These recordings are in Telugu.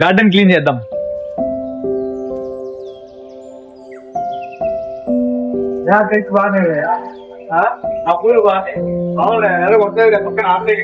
గార్డెన్ క్లీన్ చేద్దాం. బాగానే పూలు బాగానే అవునా ఎలా కొట్టలేదు పక్కన ఆపే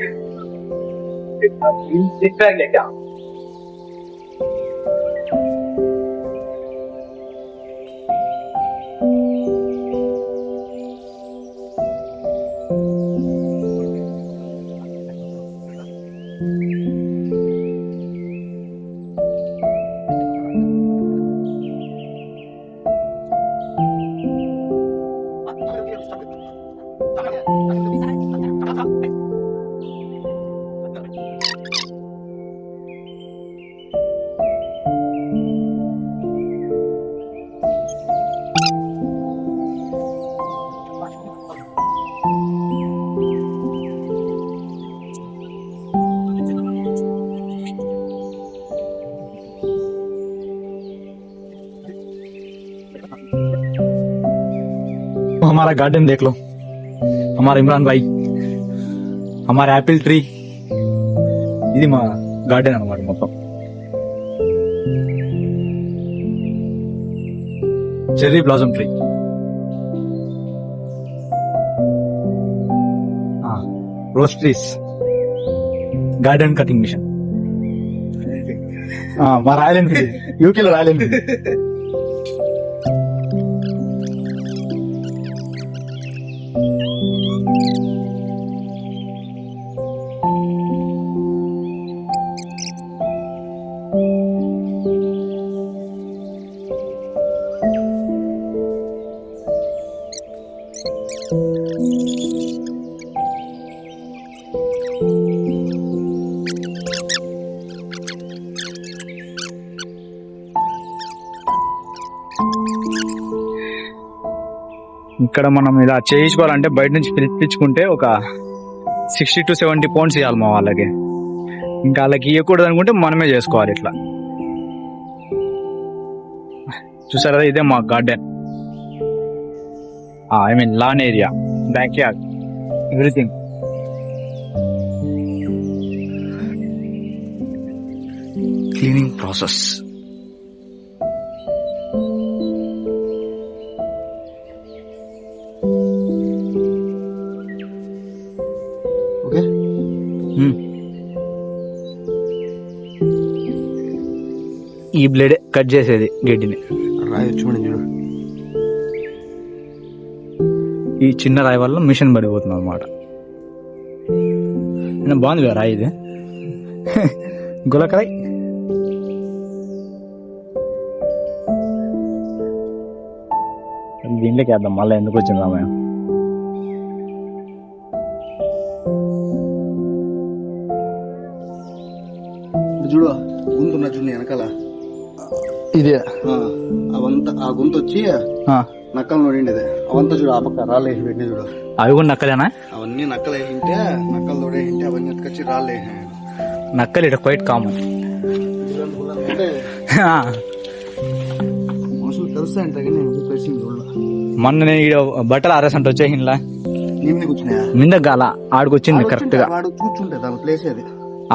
हमारा गार्डन देख लो, हमारा इमरान भाई, हमारा యాపిల్ ట్రీ. ఇది మా గార్డెన్ అన్నమాట మొత్తం. Cherry blossom tree. Rose trees, garden cutting machine. మా రాయల్ ఎన్ఫీల్డ్, యూకేలో రాయల్ ఎన్ఫీల్డ్. ఇక్కడ మనం ఇలా చేయించుకోవాలంటే బయట నుంచి పిలిపించుకుంటే ఒక 60 to 70 pounds ఇవ్వాలి మా వాళ్ళకి. ఇంకా వాళ్ళకి ఇవ్వకూడదు అనుకుంటే మనమే చేసుకోవాలి. ఇట్లా చూసారా, ఇదే మా garden. I mean lawn area, back yard, everything. Cleaning process. ఈ బ్లేడ్ కట్ చేసేది గడ్డిని. రాయి చూడు, ఈ చిన్న రాయి వల్ల మిషన్ పడిపోతుంది అనమాట. బాగుంది కదా రాయి, ఇది గులకరాయి. దీంట్లోకి వేద్దాం, మళ్ళీ ఎందుకు వచ్చింది రామాయణ. చూడు గుంత ఉన్న చూడు వెనకాల, ఇదే అవంతా ఆ గుంత వచ్చి నక్కలు నోడిండేది. అవంతా చూడు, ఆ పక్క రాళ్ళు వేసి పెట్టిన చూడు. అవి కూడా నక్కలేనా? అవన్నీ నక్కలు వేసింటే, నక్కలు తోడేసింటే అవన్నీ ఎత్తుకొచ్చి రాళ్ళు వేసి. నక్కలు ఇక్కడ క్వైట్ కామన్. మనుషులు తెలుస్తాయంట కలిసింది చూడ. మొన్న నేను బట్టలు ఆరేసంట వచ్చేసిండ్లా, నీ మీద కూర్చున్నాయా? మింద గాల ఆడికొచ్చింది కరెక్ట్ గా. వాడు కూర్చుంటే దాని ప్లేస్ అది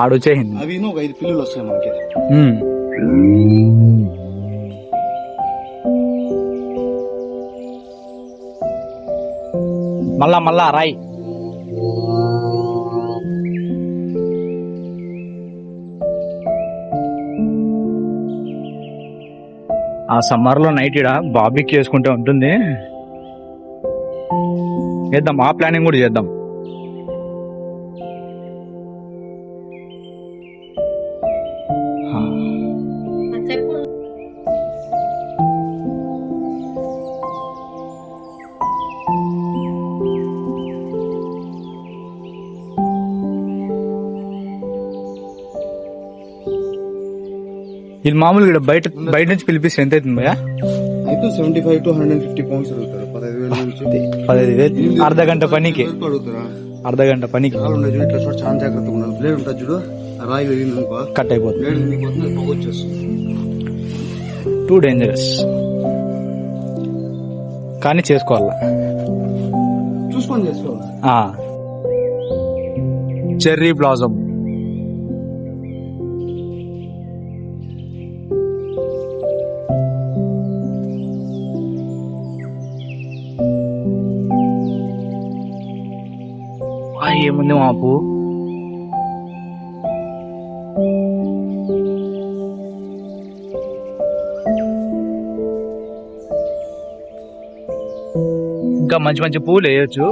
ఆడొచ్చేసింది. అవి ఒక 5 పిల్లలు వస్తాయి మనకి. మళ్ళా రాయి. ఆ సమ్మర్ లో నైట్ ఇడ బార్బిక్యూ చేసుకుంటే ఉంటుంది. చేద్దాం, ఆ ప్లానింగ్ కూడా చేద్దాం. ఇది మామూలుగా ఇక్కడ బయట నుంచి పిలిపిస్తే ఎంత అవుతుంది భయ్యా? అయితే 75 to 150 pounds అడుగుతారు. 15,000 నుంచి 15,000. అర్ధ గంట పనికి, అడుగుతారా? అర్ధ గంట పనికి. ఇట్లా చూడ చాలా జాగ్రత్తగా ఉండాలి. బ్లేడ్ ఉంటుంది చూడు, ఆ రాయి వెళ్ళింది అనుకో కట్ అయిపోతుంది. బ్లేడ్ వచ్చేస్తుంది. టూ డేంజరస్, కానీ చేసుకోవాలా, చూసుకొని చేసుకోవాలి. Cherry blossom. ఏముంది మా పువ్వు? ఇంకా మంచి మంచి పువ్వులు వేయచ్చు.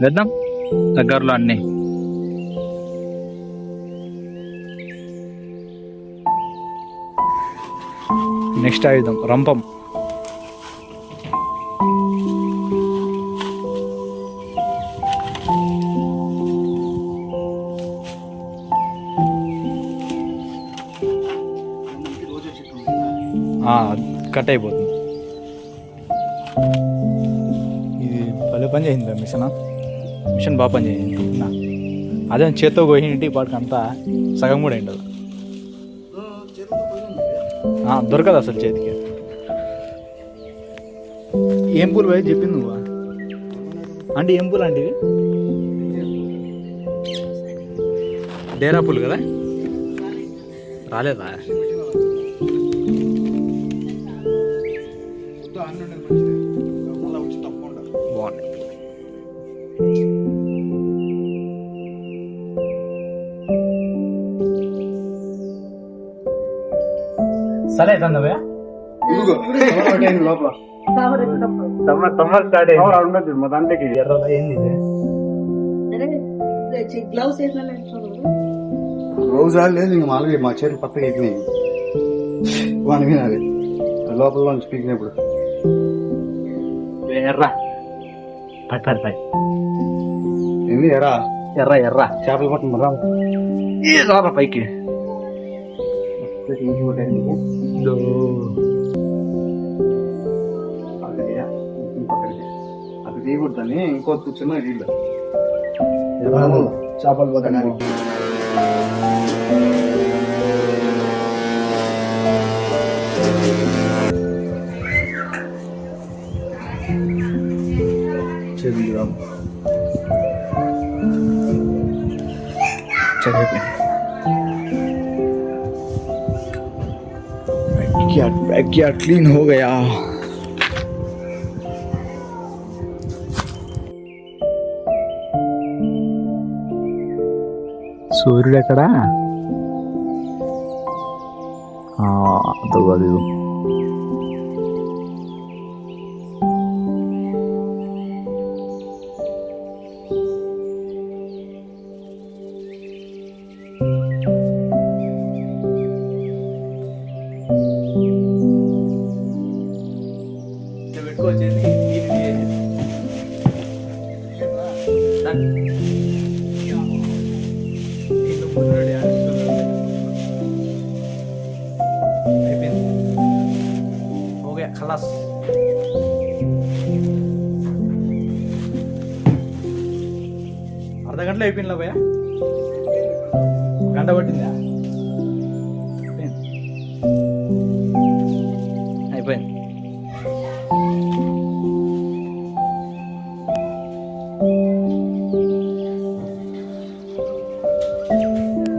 వేద్దాం దగ్గరలో అన్ని. నెక్స్ట్ ఆయుధం రంపం. కట్ అయిపోతుంది. ఇది భలే పని చేసింది మిషన్ బాగా పని చేసింది. అదే చేత్తో కోయింటి వాటికి అంతా సగం కూడా ఉండదు. దొరకదు అసలు చేతికి. ఏం పూలు పోయి చెప్పింది నువ్వు అంటే ఏం పూలు అంటే ఇవి? డేరా పూలు కదా? రాలేదా? బాగున్నాయి. సరే తందవే లోపల సమ్మర్ స్టార్ట్ ఉండదు మా దాంట్లోకి. ఎర్రలో ఏంది ఇది? రోజు లేదు ఇంక మామూలుగా మా చేతులు పక్కకి ఎక్కినాయి. వాని వినాలి లోపల నుంచి పీకినప్పుడు. ఎర్ర పై ఏంది ఎరా ఎర్ర ఎర్ర చేపలు పట్టిన రారా పైకి. అది తీయకూడదని ఇంకో కూర్చున్నా వీళ్ళు చేపలు పోతాయి. बैकयार्ड क्लीन हो गया. సూర్యుడు ఎక్కడా? అది ఖలాస్. అర్ధ గంటలో అయిపోయిందా భయ్యా? గంట పట్టిందా? అయిపోయింది.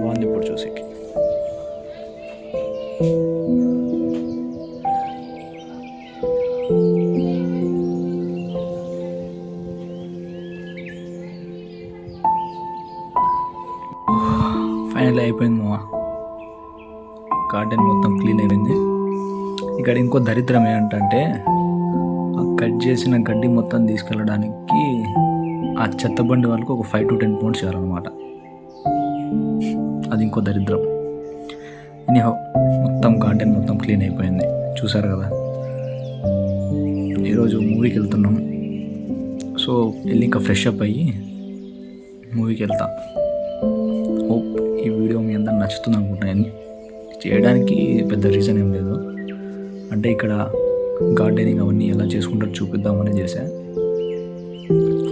బాగుంది ఇప్పుడు చూసేకి. ఫైనల్ అయిపోయింది మా గార్డెన్ మొత్తం క్లీన్ అయిపోయింది. ఇక్కడ ఇంకో దరిద్రం ఏంటంటే ఆ కట్ చేసిన గడ్డి మొత్తం తీసుకెళ్ళడానికి ఆ చెత్త బండి వాళ్ళకి ఒక 5 to 10 pounds చేయాలన్నమాట. అది ఇంకో దరిద్రం. ఎనీహౌ మొత్తం గార్డెన్ మొత్తం క్లీన్ అయిపోయింది. చూసారు కదా. ఈరోజు మూవీకి వెళ్తున్నాం. సో వెళ్ళి ఇంకా ఫ్రెష్ అప్ అయ్యి మూవీకి వెళ్తా. హోప్ ఈ వీడియో మీ అందరు నచ్చుతుంది అనుకుంటున్నాను. చేయడానికి పెద్ద రీజన్ ఏం లేదు, అంటే ఇక్కడ గార్డెనింగ్ అవన్నీ ఎలా చేసుకుంటారో చూపిద్దామని చేశా.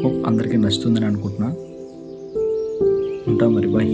హోప్ అందరికీ నచ్చుతుందని అనుకుంటున్నా. ఉంటా మరి, బాయ్.